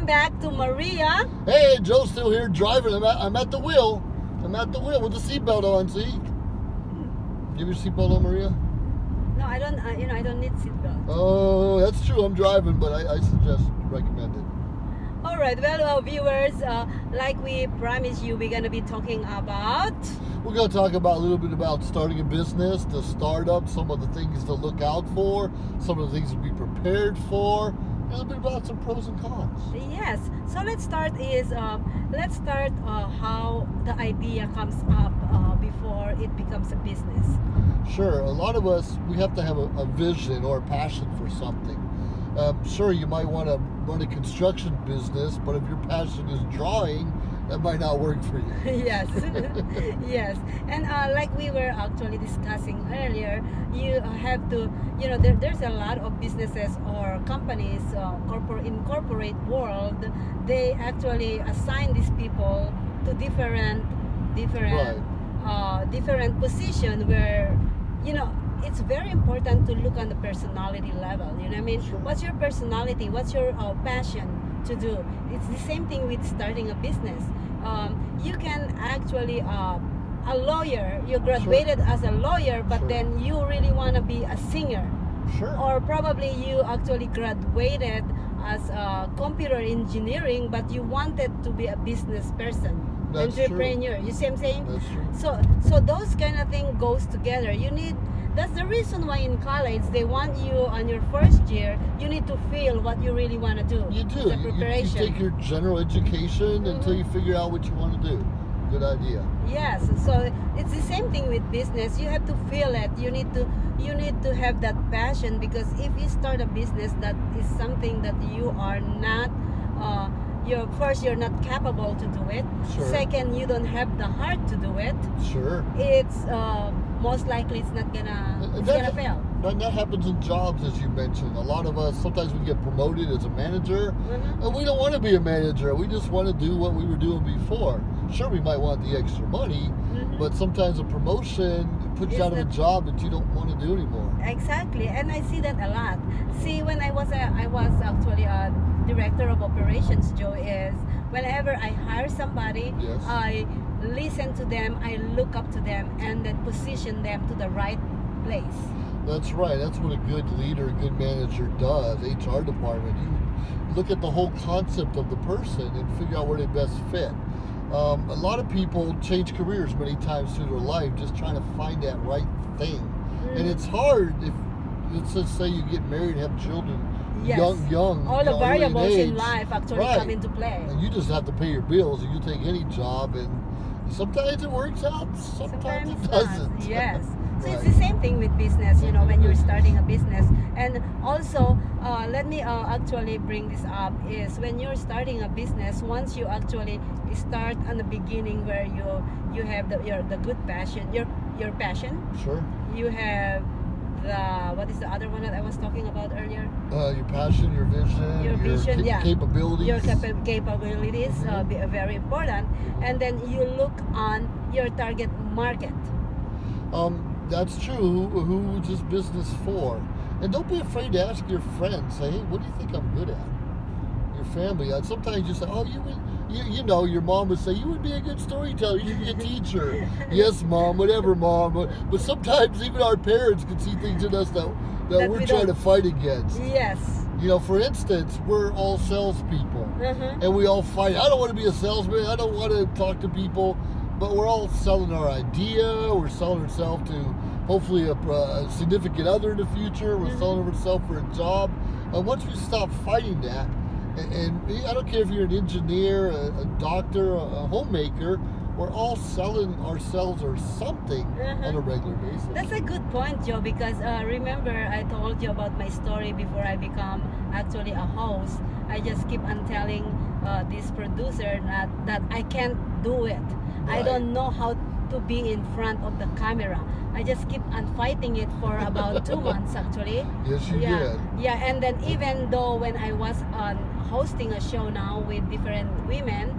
welcome back to Maria. Hey, Joe's still here driving. I'm at the wheel. I'm at the wheel with the seatbelt on. See? Give your seatbelt on, Maria. No, I don't. I don't need seatbelt. Oh, that's true. I'm driving, but I recommend it. All right. Well, viewers, like we promised you, we're gonna be talking about. We're going to talk about a little bit about starting a business, the startup, some of the things to look out for, some of the things to be prepared for, a little bit about some pros and cons. Yes. So let's start. How the idea comes up before it becomes a business. Sure, a lot of us, we have to have a vision or a passion for something. Sure, you might want to run a construction business, but if your passion is drawing, that might not work for you. Yes. Yes. And like we were actually discussing earlier, you have to, there's a lot of businesses or companies, in corporate world, they actually assign these people to different position where, it's very important to look on the personality level. You know what I mean? Sure. What's your personality? What's your passion to do? It's the same thing with starting a business. You can actually, a lawyer, you graduated as a lawyer, but Sure. then you really want to be a singer. Sure. Or probably you actually graduated as a computer engineering, but you wanted to be a business person, That's entrepreneur. You see what I'm saying? That's true. So those kind of thing goes together. That's the reason why in college they want you on your first year, you need to feel what you really want to do. You do. The You preparation. take your general education until you figure out what you want to do. Good idea. Yes, so it's the same thing with business. You have to feel it. You need to have that passion, because if you start a business that is something that you are not you're not capable to do it. Sure. Second, you don't have the heart to do it. Sure. It's most likely it's gonna fail. And that happens in jobs, as you mentioned. A lot of us, sometimes we get promoted as a manager, and we don't want to be a manager. We just want to do what we were doing before. Sure, we might want the extra money, but sometimes a promotion puts you out of a job that you don't want to do anymore. Exactly, and I see that a lot. See, when I was actually a director of operations, Joe, is whenever I hire somebody, Yes. I listen to them, I look up to them, and then position them to the right place. That's right. That's what a good leader, a good manager does. HR department. You look at the whole concept of the person and figure out where they best fit. A lot of people change careers many times through their life just trying to find that right thing. And it's hard if, let's just say you get married and have children Yes. young. All the early variables in age. life actually Right. come into play. And you just have to pay your bills, and you take any job, and sometimes it works out, sometimes it not. doesn't. Yes. So Right. it's the same thing with business, when you're starting a business. And also, let me actually bring this up, is when you're starting a business, once you actually start on the beginning where you have the good passion, your passion, Sure. you have what is the other one that I was talking about earlier? Your passion, your vision, Your vision, yeah. capabilities. Your capabilities be very important, and then you look on your target market. That's true. Who is this business for? And don't be afraid to ask your friends. Say, hey, what do you think I'm good at? Your family. Sometimes you say, oh, your mom would say, you would be a good storyteller. You would be a teacher. Yes, mom. Whatever, mom. But sometimes even our parents can see things in us that we're trying to fight against. Yes. For instance, we're all salespeople, and we all fight. I don't want to be a salesman. I don't want to talk to people. But we're all selling our idea. We're selling ourselves to hopefully a significant other in the future. We're selling ourselves for a job. And once we stop fighting that, and I don't care if you're an engineer, a doctor, a homemaker, we're all selling ourselves or something on a regular basis. That's a good point, Joe, because remember I told you about my story before I become actually a host. I just keep on telling this producer that I can't do it. I Right. don't know how to be in front of the camera. I just keep on fighting it for about 2 months actually. Yes, you Yeah, did. yeah, and then even though when I was hosting a show now with different women,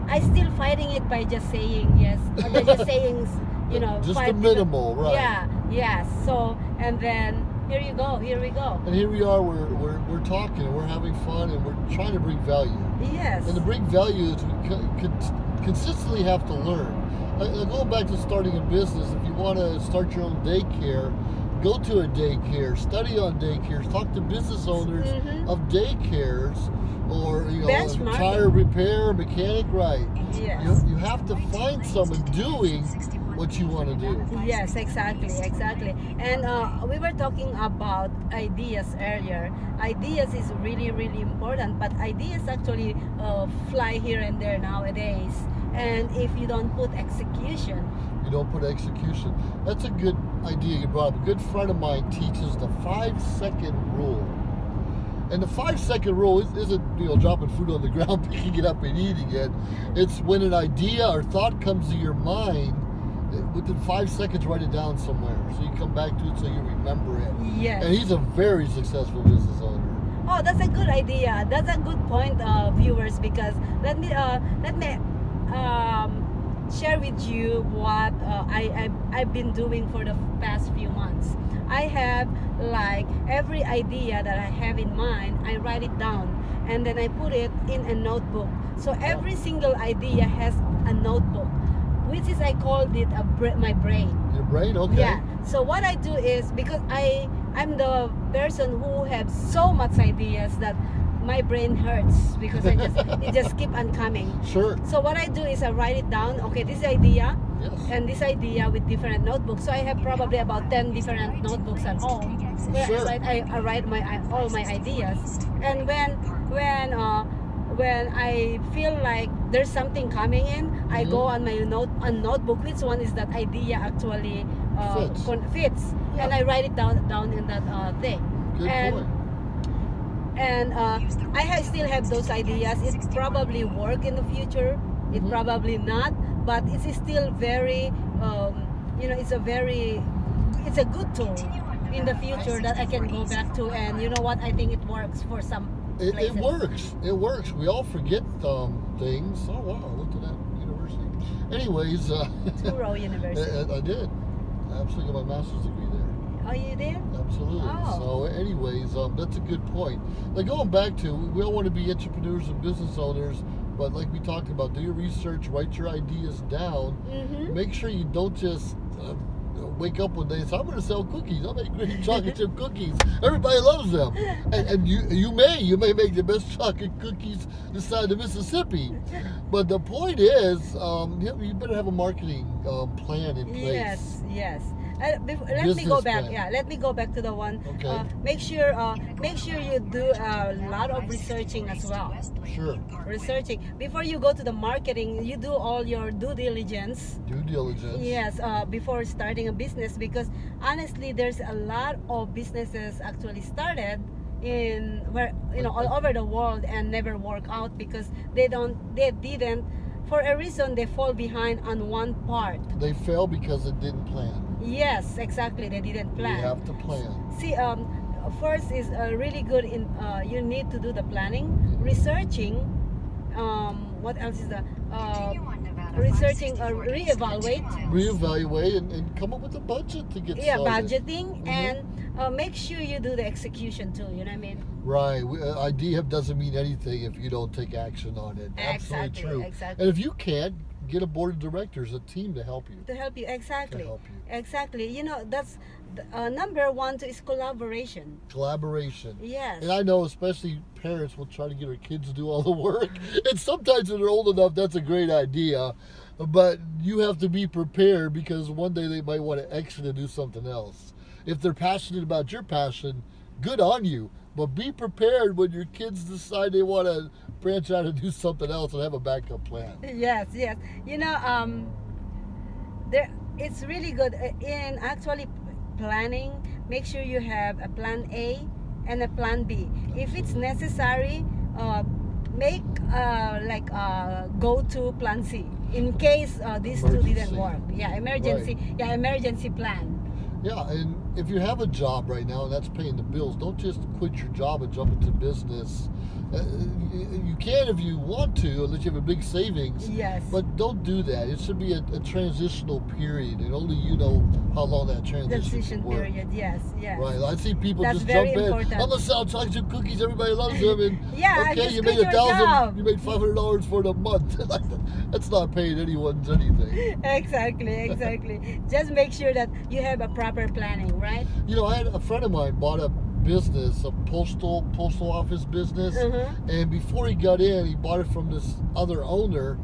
I still fighting it by just saying yes, or by just saying, Just the minimal, right? Yeah, yes. So, and then here we go. And here we are. We're talking. And we're having fun, and we're trying to bring value. Yes. And to bring value is we consistently have to learn. Going back to starting a business, if you want to start your own daycare, go to a daycare, study on daycares, talk to business owners of daycares, or Benchmarking. tire repair, mechanic, right? Yes. You have to find someone doing what you want to do. Yes, exactly. And we were talking about ideas earlier. Ideas is really, really important, but ideas actually fly here and there nowadays. And if you don't put execution, That's a good idea you brought up. A good friend of mine teaches the 5-second rule. And the 5-second rule isn't dropping food on the ground, picking it up and eating it. It's when an idea or thought comes to your mind, within 5 seconds write it down somewhere so you come back to it so you remember it. yes. And he's a very successful business owner. Oh, that's a good idea. That's a good point, viewers. Because let me share with you what I've been doing for the past few months. I have like every idea that I have in mind, I write it down and then I put it in a notebook. So every single idea has a notebook, which is I called it my brain. Your brain, okay. Yeah. So what I do is, because I'm the person who have so much ideas that my brain hurts because it just keep on coming. Sure. So what I do is I write it down. Okay, this idea Yes. and this idea with different notebooks. So I have probably about 10 different notebooks at home where Sure. I write all my ideas. And when I feel like there's something coming in, I go on my notebook. Which one is that idea actually fits? Yeah. And I write it down in that thing. Good point. And I still have those ideas. It probably work in the future. It probably not, but it is still very, it's a good tool in the future that I can go back to. And you know what? I think it works for some places. It works. We all forget things. Oh wow, look at that university. Anyways, Touro University. I did. I absolutely got my master's degree there. Oh, you did? Absolutely. Oh. So, anyways, that's a good point. Like going back to, we all want to be entrepreneurs and business owners, but like we talked about, do your research, write your ideas down. Make sure you don't just wake up one day and say, I'm going to sell cookies. I'll make great chocolate chip cookies. Everybody loves them. And you may make the best chocolate cookies this side of the Mississippi. But the point is, you better have a marketing plan in place. Yes. Let me go back. Plan. Yeah, let me go back to the one. Okay. Make sure you do a lot of researching as well. Sure. Researching before you go to the marketing. You do all your due diligence. Due diligence. Yes, before starting a business, because honestly, there's a lot of businesses actually started in all over the world and never work out because they didn't. For a reason, they fall behind on one part. They fail because it didn't plan. Yes, exactly. They didn't plan. You have to plan. See, first is really good in. You need to do the planning, researching. What else is the researching? Reevaluate and come up with a budget to get started. Budgeting and make sure you do the execution too. You know what I mean? Right. Idea doesn't mean anything if you don't take action on it. Absolutely true. Exactly. And if you can't, get a board of directors, a team to help you. Exactly. To help you. Exactly. That's number one too, is collaboration. Collaboration. Yes. And I know especially parents will try to get their kids to do all the work. And sometimes when they're old enough, that's a great idea. But you have to be prepared because one day they might want to exit and do something else. If they're passionate about your passion, good on you. But be prepared when your kids decide they want to branch out and do something else and have a backup plan. Yes. It's really good in actually planning. Make sure you have a plan A and a plan B. If it's necessary, make go to plan C in case these two didn't work. Yeah, emergency. Right. Yeah, emergency plan. Yeah, and if you have a job right now and that's paying the bills, don't just quit your job and jump into business You can if you want to, unless you have a big savings. Yes. But don't do that. It should be a transitional period, and only you know how long that transition will work. period. Yes. Yes. Right. I see people That's just very jump important. in. I'm gonna sell chocolate chip cookies. Everybody loves them. And Yeah, okay, just you quit made your $1,000. job. You made $500 for the month. That's not paying anyone's anything. Exactly. Just make sure that you have a proper planning, right? You know, I had a friend of mine bought a business, a postal office business, and before he got in, he bought it from this other owner,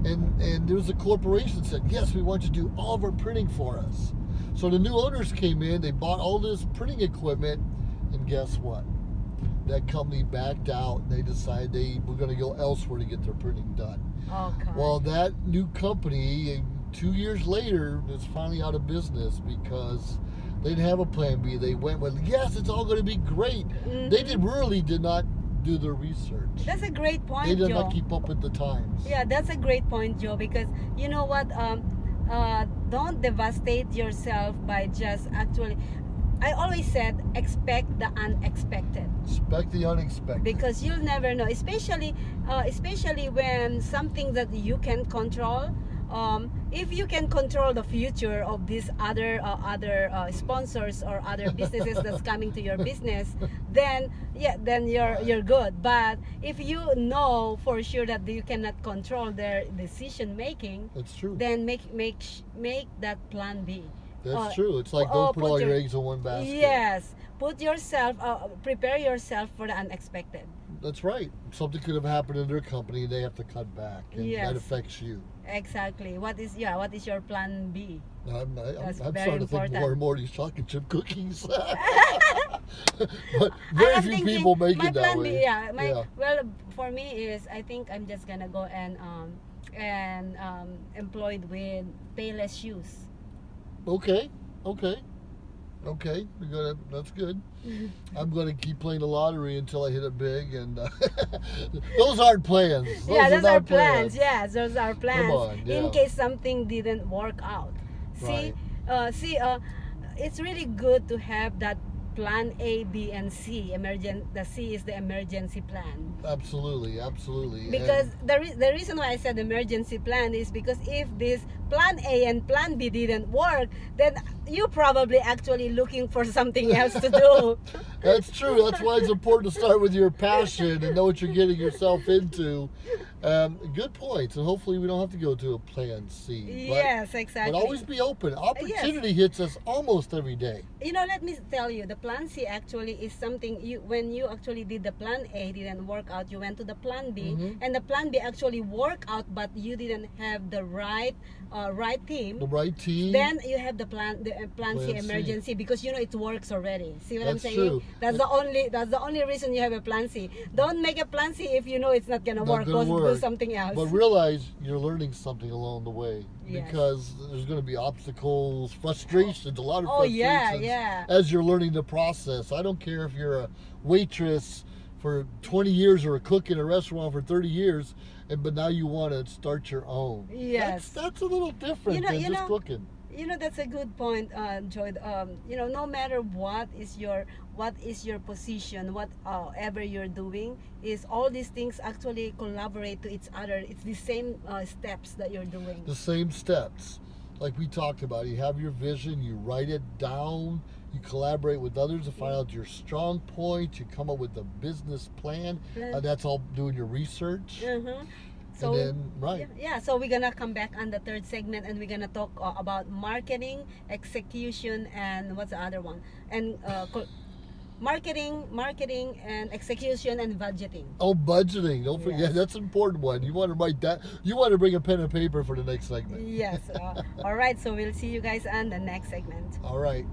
and there was a corporation that said, yes, we want you to do all of our printing for us. So the new owners came in, they bought all this printing equipment, and guess what? That company backed out, and they decided they were going to go elsewhere to get their printing done. Oh, God. Well, that new company, 2 years later, is finally out of business because they didn't have a plan B. They went with, yes, it's all going to be great. They did not do their research. That's a great point, They did Joe. not keep up with the times. Yeah, that's a great point, Joe, because you know what? Don't devastate yourself by just actually. I always said expect the unexpected. Expect the unexpected. Because you'll never know, especially when something that you can control. If you can control the future of these other sponsors or other businesses that's coming to your business, then you're good. But if you know for sure that you cannot control their decision making, That's true. then make that plan B. That's true. It's like don't put all your eggs in one basket. Yes, prepare yourself for the unexpected. That's right. Something could have happened in their company, and they have to cut back, and Yes. that affects you. Exactly. What is your plan B? I'm That's starting very to think important. more and more of these chocolate chip cookies. But I very am few thinking people make my it that plan way. B, well, for me is I think I'm just gonna go and employed with Payless shoes. Okay. That's good. I'm gonna keep playing the lottery until I hit it big, and those aren't plans. Those are are not plans. Yes, those are plans. on, yeah. In case something didn't work out. Right. It's really good to have that plan A, B, and C. The C is the emergency plan. Absolutely. Because the reason why I said emergency plan is because if this plan A and plan B didn't work, then you probably actually looking for something else to do. That's true. That's why it's important to start with your passion and know what you're getting yourself into. Good points, and hopefully we don't have to go to a plan C. Yes, exactly. But always be open. Opportunity hits us almost every day. You know, let me tell you, the plan C actually is something when you actually did the plan A didn't work out, you went to the plan B, and the plan B actually worked out, but you didn't have the right team. The right team. Then you have the plan C C. emergency because you know it works already. See what I'm That's saying? true. That's the only reason you have a plan C. Don't make a plan C if you know it's not gonna work. Do something else. But realize you're learning something along the way. Yes. Because there's going to be obstacles, frustrations, a lot of frustrations yeah. as you're learning the process. I don't care if you're a waitress for 20 years or a cook in a restaurant for 30 years, but now you want to start your own. Yes. That's a little different than just cooking. You know, that's a good point, Joy. You know, no matter what is your position, whatever you're doing, is all these things actually collaborate to each other. It's the same steps that you're doing. The same steps, like we talked about. You have your vision, you write it down, you collaborate with others to find out your strong points, you come up with a business plan. That's all doing your research. So, and then, so we're gonna come back on the third segment, and we're gonna talk about marketing, execution, and what's the other one? And marketing and execution and budgeting. Oh, budgeting! Don't forget, Yes. that's an important one. You want to write that. You want to bring a pen and paper for the next segment. Yes. All right. So we'll see you guys on the next segment. All right.